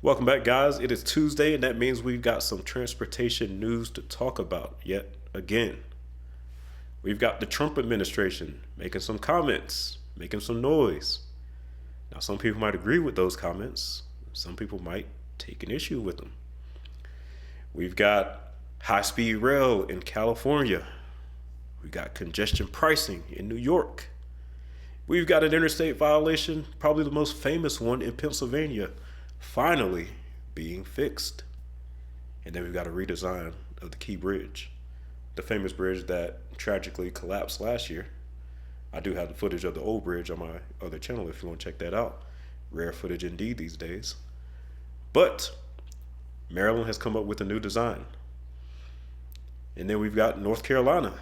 Welcome back, guys. It is Tuesday, and that means we've got some transportation news to talk about yet again. We've got the Trump administration making some comments, making some noise. Now, some people might agree with those comments. Some people might take an issue with them. We've got high-speed rail in California. We've got congestion pricing in New York. We've got an interstate violation, probably the most famous one in Pennsylvania, finally being fixed. And then we've got a redesign of the Key Bridge, the famous bridge that tragically collapsed last year. I do have the footage of the old bridge on my other channel if you want to check that out. Rare footage indeed these days. But Maryland has come up with a new design. And then we've got North Carolina,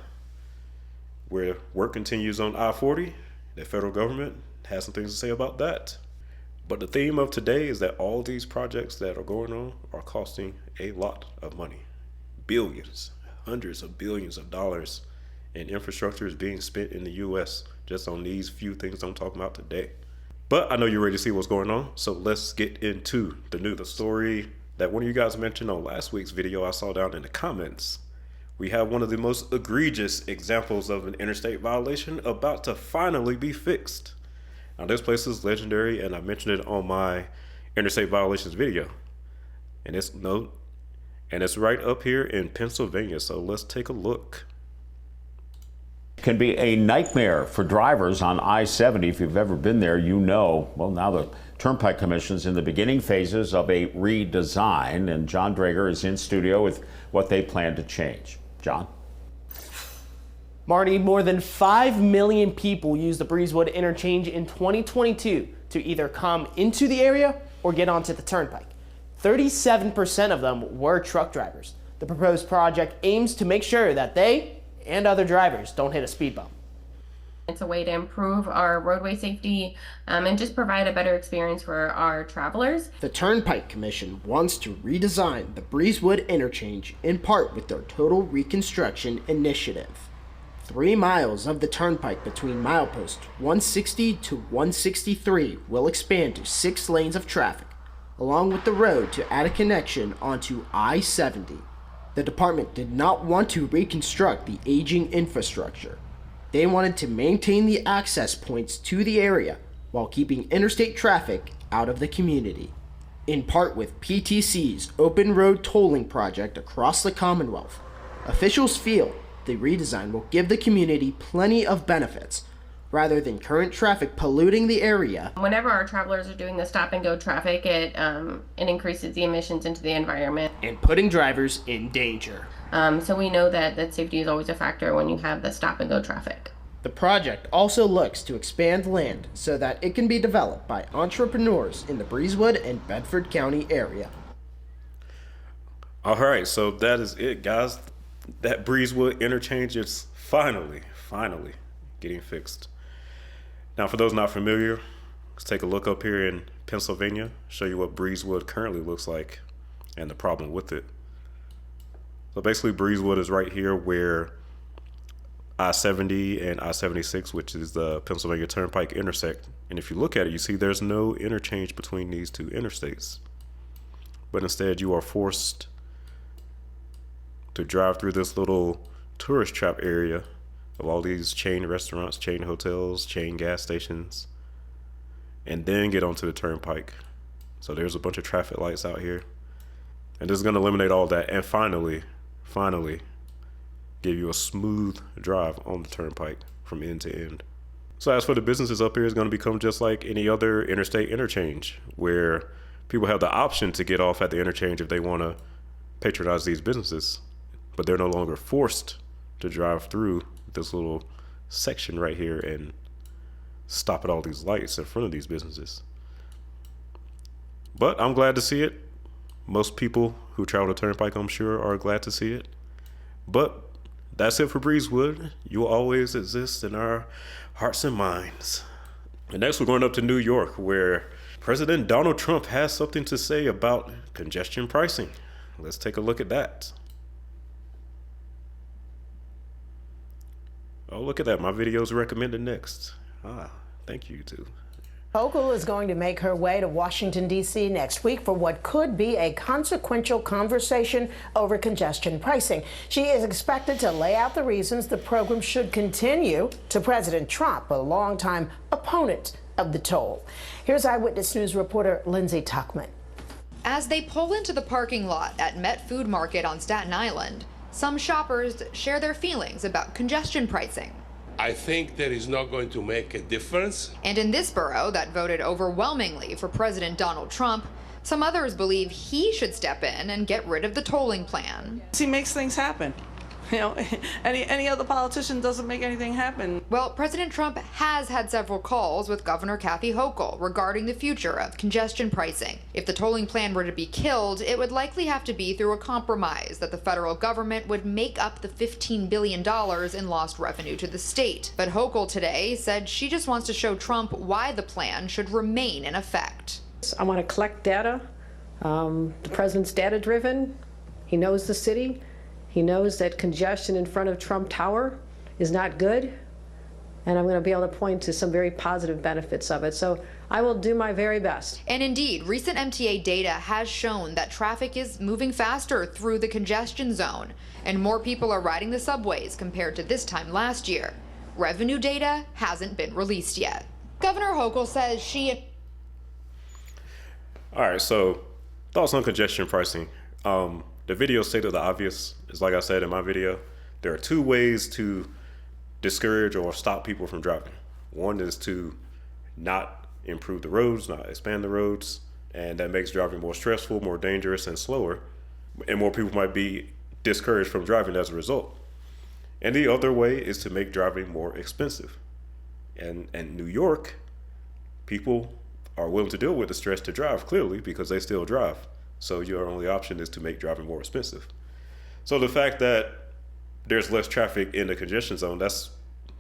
where work continues on I-40. The federal government has some things to say about that. But the theme of today is that all these projects that are going on are costing a lot of money. Billions, hundreds of billions of dollars in infrastructure is being spent in the US just on these few things I'm talking about today. But I know you're ready to see what's going on, so let's get into the news. The story that one of you guys mentioned on last week's video I saw down in the comments. We have one of the most egregious examples of an interstate violation about to finally be fixed. Now, this place is legendary, and I mentioned it on my interstate violations video. And it's right up here in Pennsylvania, so let's take a look. Can be a nightmare for drivers on I-70. If you've ever been there, you know. Well, now the Turnpike Commission's in the beginning phases of a redesign, and John Drager is in studio with what they plan to change. John? Marty, more than 5 million people used the Breezewood Interchange in 2022 to either come into the area or get onto the Turnpike. 37% of them were truck drivers. The proposed project aims to make sure that they and other drivers don't hit a speed bump. It's a way to improve our roadway safety and just provide a better experience for our travelers. The Turnpike Commission wants to redesign the Breezewood Interchange in part with their Total Reconstruction Initiative. 3 miles of the turnpike between milepost 160 to 163 will expand to 6 lanes of traffic, along with the road to add a connection onto I-70. The department did not want to reconstruct the aging infrastructure. They wanted to maintain the access points to the area while keeping interstate traffic out of the community. In part with PTC's open road tolling project across the Commonwealth, officials feel the redesign will give the community plenty of benefits, rather than current traffic polluting the area. Whenever our travelers are doing the stop and go traffic, it increases the emissions into the environment. And putting drivers in danger. So we know that safety is always a factor when you have the stop and go traffic. The project also looks to expand land so that it can be developed by entrepreneurs in the Breezewood and Bedford County area. All right, so that is it, guys. That Breezewood interchange is finally getting fixed. Now, for those not familiar, let's take a look up here in Pennsylvania, show you what Breezewood currently looks like and the problem with it. So basically, Breezewood is right here where I-70 and I-76, which is the Pennsylvania Turnpike, intersect. And if you look at it, you see there's no interchange between these two interstates. But instead, you are forced to drive through this little tourist trap area of all these chain restaurants, chain hotels, chain gas stations, and then get onto the turnpike. So there's a bunch of traffic lights out here. And this is going to eliminate all that and finally give you a smooth drive on the turnpike from end to end. So as for the businesses up here, it's going to become just like any other interstate interchange where people have the option to get off at the interchange if they want to patronize these businesses. But they're no longer forced to drive through this little section right here and stop at all these lights in front of these businesses. But I'm glad to see it. Most people who travel the turnpike, I'm sure, are glad to see it. But that's it for Breezewood. You will always exist in our hearts and minds. And next we're going up to New York, where President Donald Trump has something to say about congestion pricing. Let's take a look at that. Oh, look at that. My video's recommended next. Thank you, YouTube. Hochul is going to make her way to Washington, D.C. next week for what could be a consequential conversation over congestion pricing. She is expected to lay out the reasons the program should continue to President Trump, a longtime opponent of the toll. Here's Eyewitness News reporter Lindsay Tuckman. As they pull into the parking lot at Met Food Market on Staten Island, some shoppers share their feelings about congestion pricing. I think that is not going to make a difference. And in this borough that voted overwhelmingly for President Donald Trump, some others believe he should step in and get rid of the tolling plan. He makes things happen. You know, any other politician doesn't make anything happen. Well, President Trump has had several calls with Governor Kathy Hochul regarding the future of congestion pricing. If the tolling plan were to be killed, it would likely have to be through a compromise that the federal government would make up the $15 billion in lost revenue to the state. But Hochul today said she just wants to show Trump why the plan should remain in effect. I want to collect data. The president's data-driven. He knows the city. He knows that congestion in front of Trump Tower is not good, and I'm going to be able to point to some very positive benefits of it. So I will do my very best. And indeed, recent MTA data has shown that traffic is moving faster through the congestion zone, and more people are riding the subways compared to this time last year. Revenue data hasn't been released yet. Governor Hochul says she... All right, so thoughts on congestion pricing. The video stated the obvious. Is like I said in my video, there are two ways to discourage or stop people from driving. One is to not improve the roads, not expand the roads, and that makes driving more stressful, more dangerous, and slower, and more people might be discouraged from driving as a result. And the other way is to make driving more expensive. And in New York, people are willing to deal with the stress to drive, clearly, because they still drive. So your only option is to make driving more expensive. So the fact that there's less traffic in the congestion zone, that's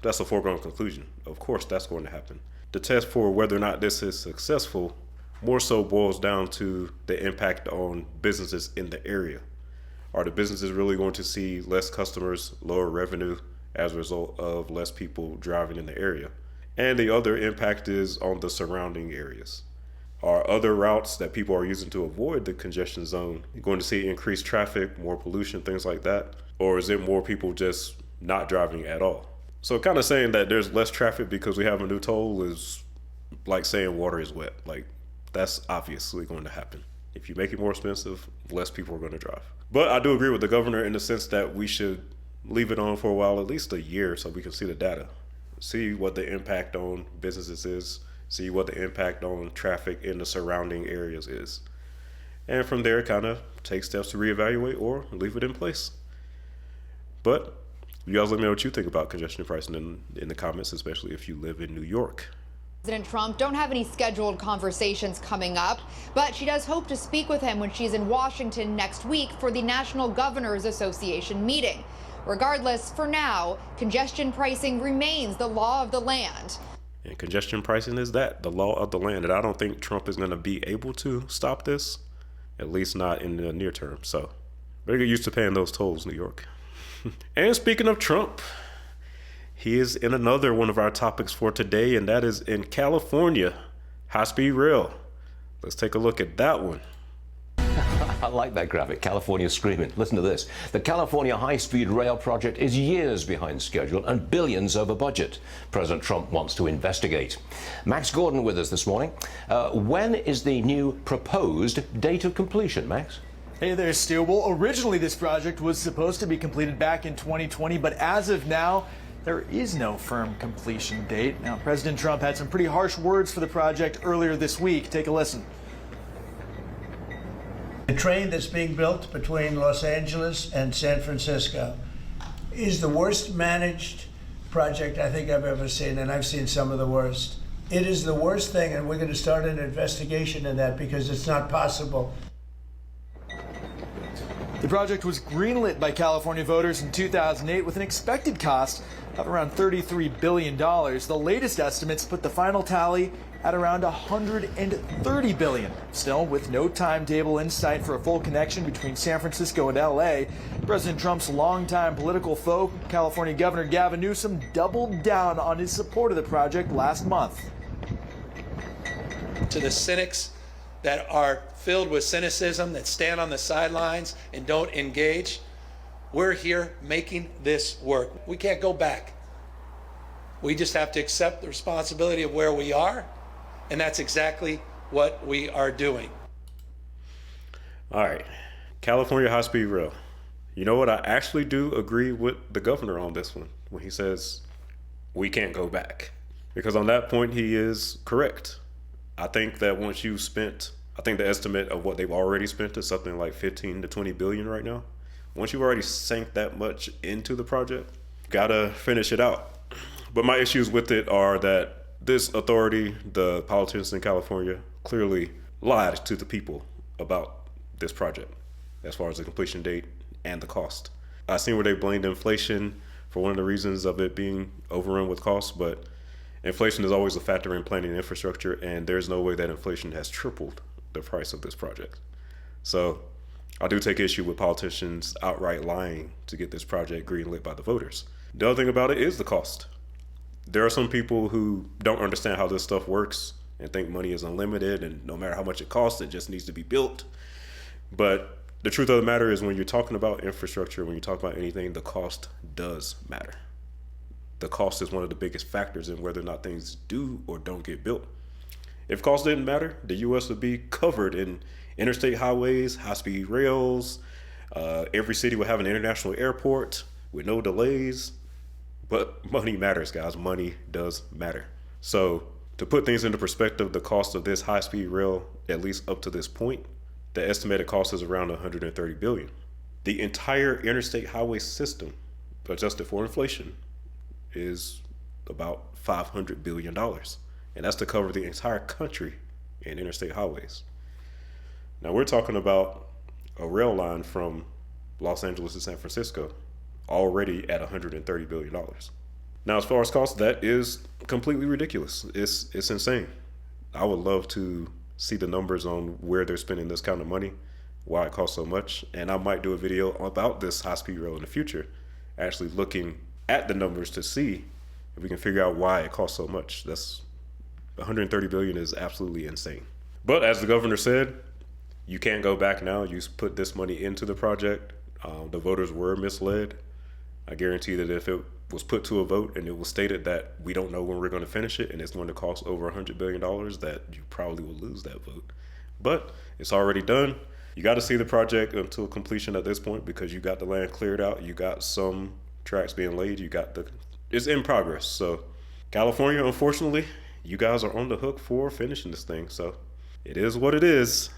a foregone conclusion. Of course, that's going to happen. The test for whether or not this is successful more so boils down to the impact on businesses in the area. Are the businesses really going to see less customers, lower revenue as a result of less people driving in the area? And the other impact is on the surrounding areas. Are other routes that people are using to avoid the congestion zone going to see increased traffic, more pollution, things like that? Or is it more people just not driving at all? So kind of saying that there's less traffic because we have a new toll is like saying water is wet. Like, that's obviously going to happen. If you make it more expensive, less people are going to drive. But I do agree with the governor in the sense that we should leave it on for a while, at least a year, so we can see the data. See what the impact on businesses is. See what the impact on traffic in the surrounding areas is. And from there, kind of take steps to reevaluate or leave it in place. But you guys let me know what you think about congestion pricing in the comments, especially if you live in New York. President Trump don't have any scheduled conversations coming up, but she does hope to speak with him when she's in Washington next week for the National Governors Association meeting. Regardless, for now, congestion pricing remains the law of the land. And congestion pricing is that, the law of the land. And I don't think Trump is going to be able to stop this, at least not in the near term. So better get used to paying those tolls, New York. And speaking of Trump, he is in another one of our topics for today, and that is in California, high-speed rail. Let's take a look at that one. I like that graphic, California screaming. Listen to this. The California high-speed rail project is years behind schedule and billions over budget. President Trump wants to investigate. Max Gordon with us this morning. When is the new proposed date of completion, Max? Hey there, Stu. Well, originally this project was supposed to be completed back in 2020, but as of now, there is no firm completion date. Now, President Trump had some pretty harsh words for the project earlier this week. Take a listen. The train that's being built between Los Angeles and San Francisco is the worst managed project I think I've ever seen, and I've seen some of the worst. It is the worst thing, and we're going to start an investigation in that because it's not possible. The project was greenlit by California voters in 2008 with an expected cost of around $33 billion. The latest estimates put the final tally at around $130 billion. Still, with no timetable in sight for a full connection between San Francisco and LA, President Trump's longtime political foe, California Governor Gavin Newsom, doubled down on his support of the project last month. To the cynics that are filled with cynicism, that stand on the sidelines and don't engage, we're here making this work. We can't go back. We just have to accept the responsibility of where we are, and that's exactly what we are doing. All right, California high-speed rail. You know what? I actually do agree with the governor on this one when he says we can't go back, because on that point he is correct. I think that once you've spent, I think the estimate of what they've already spent is something like 15 to 20 billion right now. Once you've already sank that much into the project, gotta finish it out. But my issues with it are that this authority, the politicians in California, clearly lied to the people about this project as far as the completion date and the cost. I've seen where they blamed inflation for one of the reasons of it being overrun with costs, but inflation is always a factor in planning infrastructure, and there's no way that inflation has tripled the price of this project. So I do take issue with politicians outright lying to get this project greenlit by the voters. The other thing about it is the cost. There are some people who don't understand how this stuff works and think money is unlimited, and no matter how much it costs, it just needs to be built. But the truth of the matter is, when you're talking about infrastructure, when you talk about anything, the cost does matter. The cost is one of the biggest factors in whether or not things do or don't get built. If cost didn't matter, the U.S. would be covered in interstate highways, high-speed rails. Every city would have an international airport with no delays. But money matters, guys. Money does matter. So to put things into perspective, the cost of this high-speed rail, at least up to this point, the estimated cost is around $130 billion. The entire interstate highway system, adjusted for inflation, is about $500 billion. And that's to cover the entire country in interstate highways. Now we're talking about a rail line from Los Angeles to San Francisco already at $130 billion. Now, as far as cost, that is completely ridiculous. It's insane. I would love to see the numbers on where they're spending this kind of money, why it costs so much. And I might do a video about this high-speed rail in the future, actually looking at the numbers to see if we can figure out why it costs so much. That's $130 billion is absolutely insane. But as the governor said, you can't go back now. You put this money into the project. The voters were misled. I guarantee that if it was put to a vote and it was stated that we don't know when we're going to finish it and it's going to cost over $100 billion, that you probably will lose that vote. But it's already done. You got to see the project until completion at this point, because you got the land cleared out. You got some tracks being laid. It's in progress. So California, unfortunately, you guys are on the hook for finishing this thing. So it is what it is.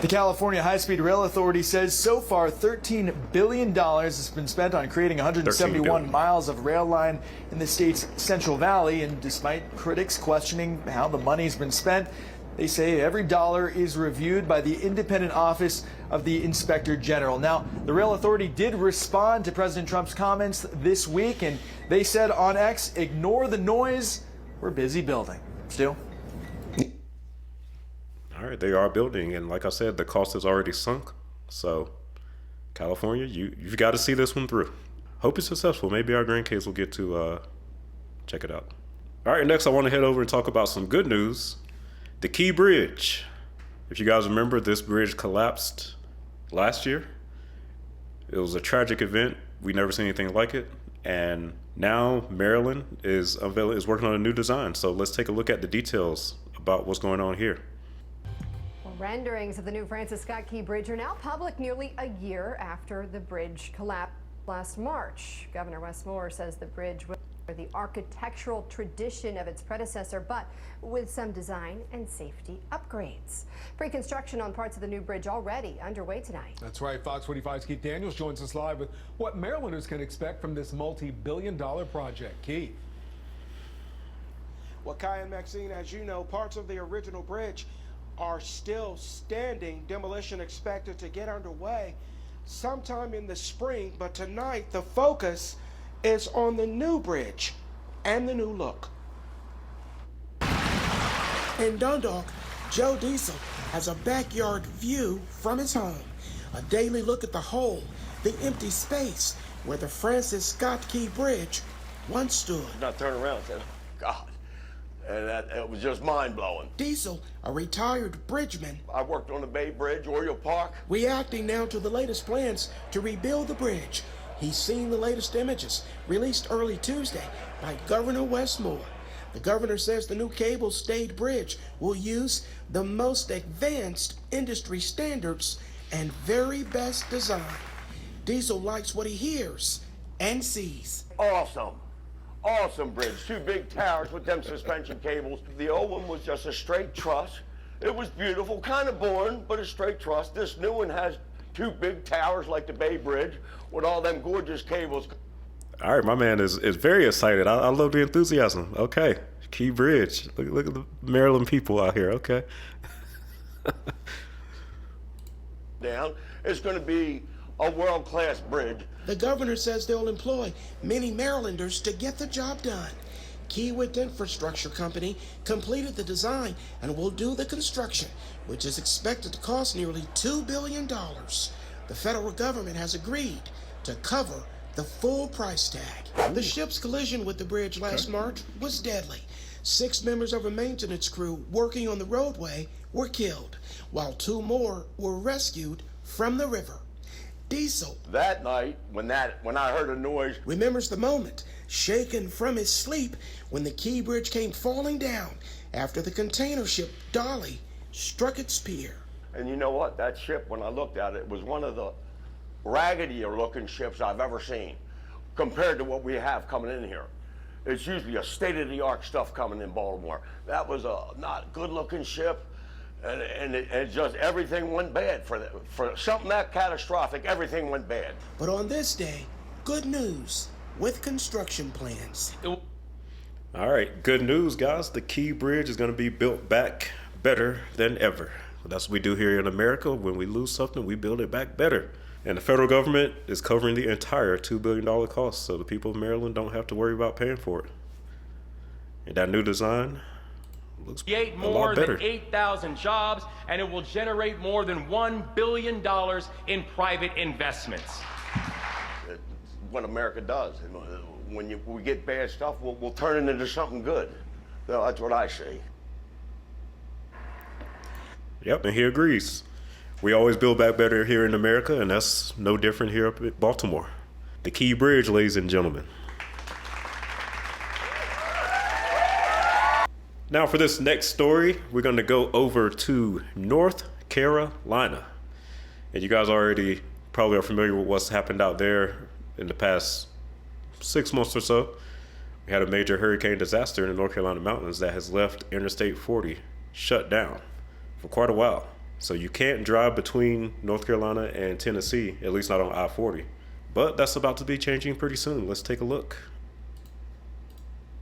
The California High-Speed Rail Authority says so far $13 billion has been spent on creating 171 miles of rail line in the state's Central Valley. And despite critics questioning how the money's been spent, they say every dollar is reviewed by the independent office of the Inspector General. Now, the Rail Authority did respond to President Trump's comments this week, and they said on X, ignore the noise, we're busy building. Stu? All right, they are building, and like I said, the cost is already sunk. So, California, you've got to see this one through. Hope it's successful. Maybe our grandkids will get to check it out. All right, next I want to head over and talk about some good news. The Key Bridge. If you guys remember, this bridge collapsed last year. It was a tragic event. We never seen anything like it. And now Maryland is working on a new design. So let's take a look at the details about what's going on here. Renderings of the new Francis Scott Key Bridge are now public nearly a year after the bridge collapsed last March. Governor Wes Moore says the bridge will follow the architectural tradition of its predecessor, but with some design and safety upgrades. Pre-construction on parts of the new bridge already underway tonight. That's right. Fox 45's Keith Daniels joins us live with what Marylanders can expect from this multi-billion-dollar project. Keith. Well, Kai and Maxine, as you know, parts of the original bridge are still standing. Demolition expected to get underway sometime in the spring, but tonight the focus is on the new bridge and the new look. In Dundalk, Joe Diesel has a backyard view from his home, a daily look at the hole, the empty space where the Francis Scott Key Bridge once stood. Not turn around, God. And it was just mind-blowing. Diesel, a retired bridgeman, I worked on the Bay Bridge, Oriole Park. reacting now to the latest plans to rebuild the bridge. He's seen the latest images released early Tuesday by Governor Wes Moore. The governor says the new cable-stayed bridge will use the most advanced industry standards and very best design. Diesel likes what he hears and sees. Awesome. Awesome bridge. 2 big towers with them suspension cables. The old one was just a straight truss. It was beautiful, kind of boring, but a straight truss. This new one has 2 big towers like the Bay Bridge with all them gorgeous cables. All right, my man is very excited. I love the enthusiasm. Okay, Key Bridge. Look at the Maryland people out here. Okay. Down. It's going to be a world-class bridge. The governor says they'll employ many Marylanders to get the job done. Breezewood Infrastructure Company completed the design and will do the construction, which is expected to cost nearly $2 billion. The federal government has agreed to cover the full price tag. The ship's collision with the bridge last March was deadly. 6 members of a maintenance crew working on the roadway were killed, while 2 more were rescued from the river. Diesel, That night, when I heard a noise, remembers the moment, shaken from his sleep, when the Key Bridge came falling down after the container ship Dolly struck its pier. and you know what? That ship, when I looked at it, was one of the raggedier looking ships I've ever seen compared to what we have coming in here. It's usually a state-of-the-art stuff coming in Baltimore. That was a not good-looking ship, and it just everything went bad for something that catastrophic. Everything went bad. But on this day, good news with construction plans. All right, good news, guys. The Key Bridge is going to be built back better than ever. That's what we do here in America. When we lose something, we build it back better. And the federal government is covering the entire $2 billion cost, so the people of Maryland don't have to worry about paying for it. And that new design looks a lot better. More than 8,000 jobs, and it will generate more than $1 billion in private investments. It's what America does. When we get bad stuff, we'll turn it into something good. So that's what I see. Yep, and he agrees. We always build back better here in America, and that's no different here up at Baltimore. The Key Bridge, ladies and gentlemen. Now for this next story, we're going to go over to North Carolina. And you guys already probably are familiar with what's happened out there in the past 6 months or so. We had a major hurricane disaster in the North Carolina mountains that has left Interstate 40 shut down for quite a while. So you can't drive between North Carolina and Tennessee, at least not on I-40. But that's about to be changing pretty soon. Let's take a look.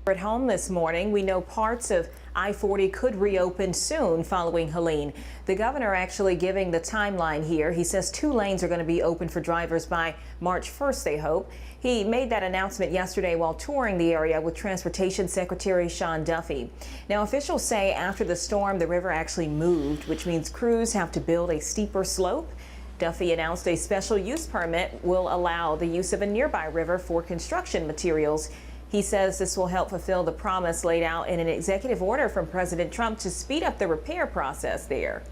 At home this morning, we know parts of I-40 could reopen soon following Helene. The governor actually giving the timeline here. He says 2 lanes are going to be open for drivers by March 1st, they hope. He made that announcement yesterday while touring the area with Transportation Secretary Sean Duffy. Now, officials say after the storm, the river actually moved, which means crews have to build a steeper slope. Duffy announced a special use permit will allow the use of a nearby river for construction materials. He says this will help fulfill the promise laid out in an executive order from President Trump to speed up the repair process there.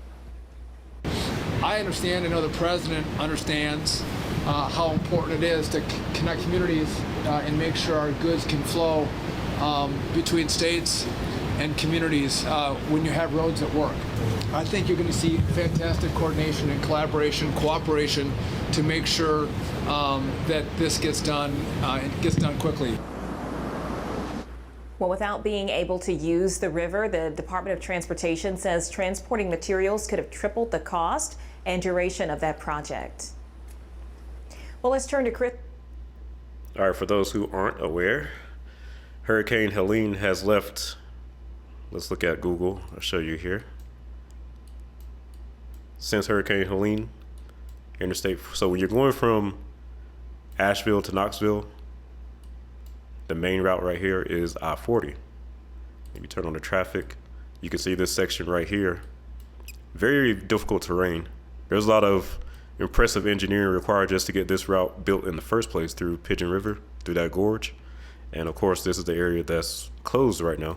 I understand, I know the president understands how important it is to connect communities and make sure our goods can flow between states and communities when you have roads that work. I think you're going to see fantastic coordination and collaboration, cooperation to make sure that this gets done and gets done quickly. Well, without being able to use the river, the Department of Transportation says transporting materials could have tripled the cost and duration of that project. Well, let's turn to Chris. All right, for those who aren't aware, Hurricane Helene has left, let's look at Google, I'll show you here. Since Hurricane Helene, interstate, so when you're going from Asheville to Knoxville, the main route right here is I-40. If you turn on the traffic, you can see this section right here. Very difficult terrain. There's a lot of impressive engineering required just to get this route built in the first place through Pigeon River, through that gorge. And of course, this is the area that's closed right now.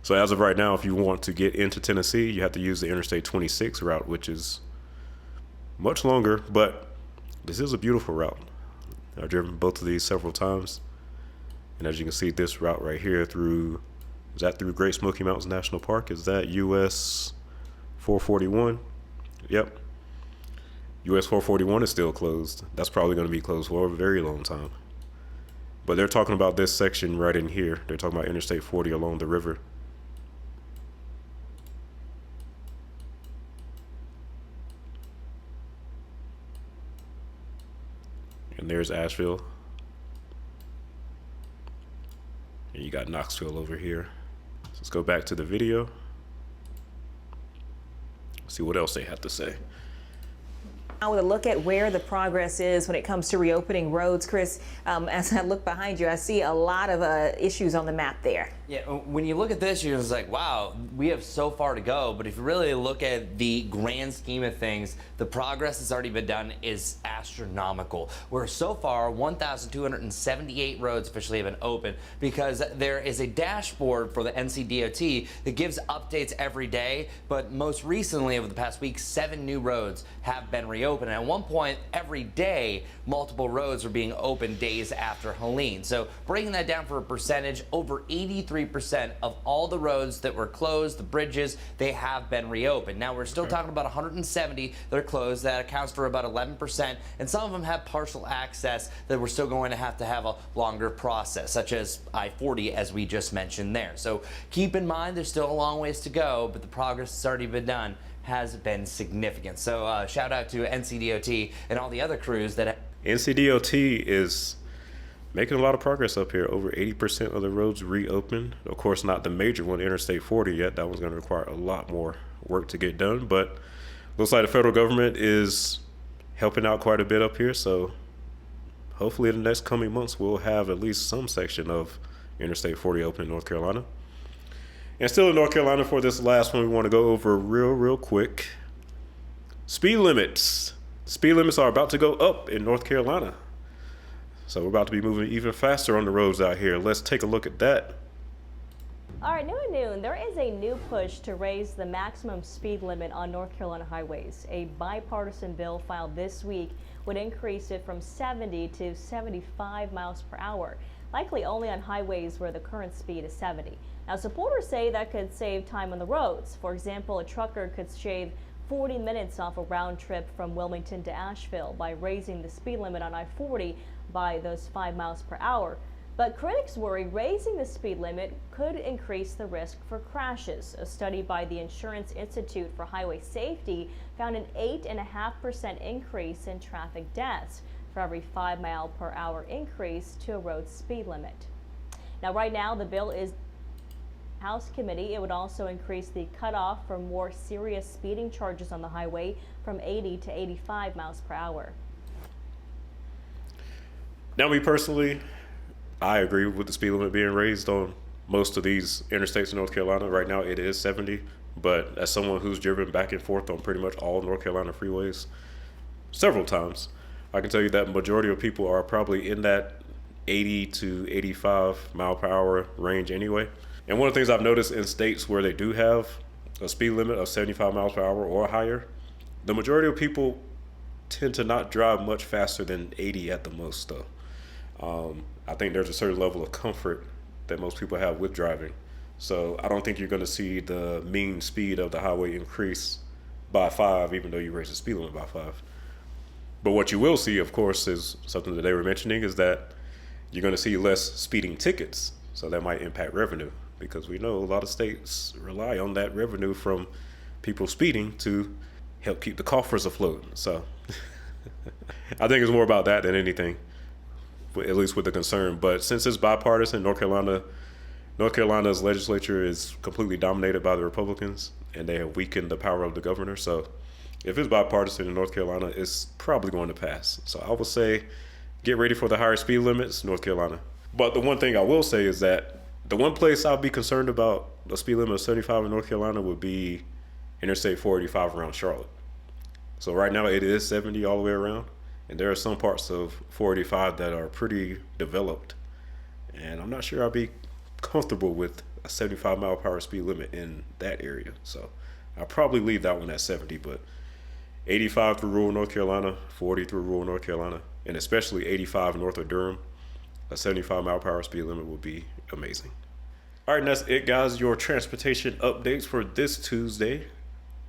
So as of right now, if you want to get into Tennessee, you have to use the Interstate 26 route, which is much longer, but this is a beautiful route. I've driven both of these several times. And as you can see, this route right here through, is that through Great Smoky Mountains National Park? Is that US 441? Yep. US 441 is still closed. That's probably going to be closed for a very long time. But they're talking about this section right in here. They're talking about Interstate 40 along the river. And there's Asheville. And you got Knoxville over here. So let's go back to the video. See what else they have to say. Now with a look at where the progress is when it comes to reopening roads, Chris, as I look behind you, I see a lot of issues on the map there. Yeah, when you look at this, you're just like, wow, we have so far to go. But if you really look at the grand scheme of things, the progress that's already been done is astronomical. Where so far, 1,278 roads officially have been open because there is a dashboard for the NCDOT that gives updates every day. But most recently, over the past week, 7 new roads have been reopened. And at one point, every day, multiple roads were being opened days after Helene. So breaking that down for a percentage, over 83% of all the roads that were closed, the bridges, they have been reopened. Now we're still talking about 170 that are closed. That accounts for about 11%, and some of them have partial access that we're still going to have a longer process, such as I-40, as we just mentioned there. So keep in mind, there's still a long ways to go, but the progress that's already been done has been significant. So shout out to NCDOT and all the other crews that NCDOT is making a lot of progress up here. Over 80% of the roads reopened. Of course, not the major one, Interstate 40 yet. That one's going to require a lot more work to get done. But looks like the federal government is helping out quite a bit up here. So hopefully in the next coming months, we'll have at least some section of Interstate 40 open in North Carolina. And still in North Carolina for this last one, we want to go over real quick. Speed limits. Speed limits are about to go up in North Carolina. So we're about to be moving even faster on the roads out here. Let's take a look at that. All right, new at noon, there is a new push to raise the maximum speed limit on North Carolina highways. A bipartisan bill filed this week would increase it from 70 to 75 miles per hour, likely only on highways where the current speed is 70. Now, supporters say that could save time on the roads. For example, a trucker could shave 40 minutes off a round trip from Wilmington to Asheville by raising the speed limit on I-40 by those 5 miles per hour. But critics worry raising the speed limit could increase the risk for crashes. A study by the Insurance Institute for Highway Safety found an 8.5% increase in traffic deaths for every 5 mile per hour increase to a road speed limit. Now, right now, the bill is House committee. It would also increase the cutoff for more serious speeding charges on the highway from 80 to 85 miles per hour. Now, me personally, I agree with the speed limit being raised on most of these interstates in North Carolina. Right now it is 70, but as someone who's driven back and forth on pretty much all North Carolina freeways several times, I can tell you that majority of people are probably in that 80 to 85 mile per hour range anyway. And one of the things I've noticed in states where they do have a speed limit of 75 miles per hour or higher, the majority of people tend to not drive much faster than 80 at the most though. I think there's a certain level of comfort that most people have with driving. So I don't think you're going to see the mean speed of the highway increase by 5, even though you raise the speed limit by 5. But what you will see, of course, is something that they were mentioning, is that you're going to see less speeding tickets. So that might impact revenue, because we know a lot of states rely on that revenue from people speeding to help keep the coffers afloat. So I think it's more about that than anything, at least with the concern. But since it's bipartisan, North Carolina's legislature is completely dominated by the Republicans, and they have weakened the power of the governor. So if it's bipartisan in North Carolina, it's probably going to pass. So I would say get ready for the higher speed limits, North Carolina. But the one thing I will say is that the one place I'll be concerned about the speed limit of 75 in North Carolina would be Interstate 485 around Charlotte. So right now it is 70 all the way around, and there are some parts of 485 that are pretty developed, and I'm not sure I'll be comfortable with a 75 mile per hour speed limit in that area. So I'll probably leave that one at 70, but 85 through rural North Carolina, 40 through rural North Carolina, and especially 85 north of Durham, a 75 mile per hour speed limit would be amazing. All right, and that's it, guys. Your transportation updates for this Tuesday,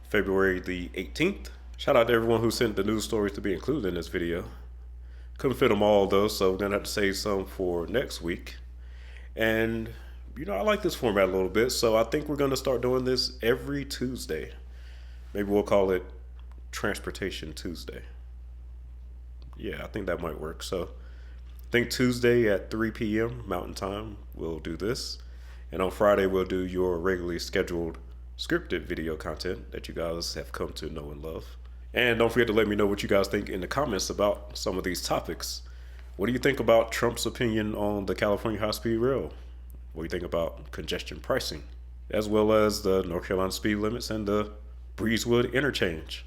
February the 18th. Shout out to everyone who sent the news stories to be included in this video. Couldn't fit them all though, so we're gonna have to save some for next week. And you know, I like this format a little bit, so I think we're gonna start doing this every Tuesday. Maybe we'll call it Transportation Tuesday. Yeah, I think that might work. So I think Tuesday at 3 p.m. Mountain Time, we'll do this. And on Friday, we'll do your regularly scheduled scripted video content that you guys have come to know and love. And don't forget to let me know what you guys think in the comments about some of these topics. What do you think about Trump's opinion on the California high-speed rail? What do you think about congestion pricing, as well as the North Carolina speed limits and the Breezewood Interchange?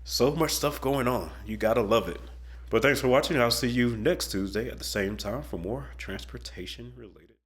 So much stuff going on. You gotta love it. But thanks for watching. I'll see you next Tuesday at the same time for more transportation related.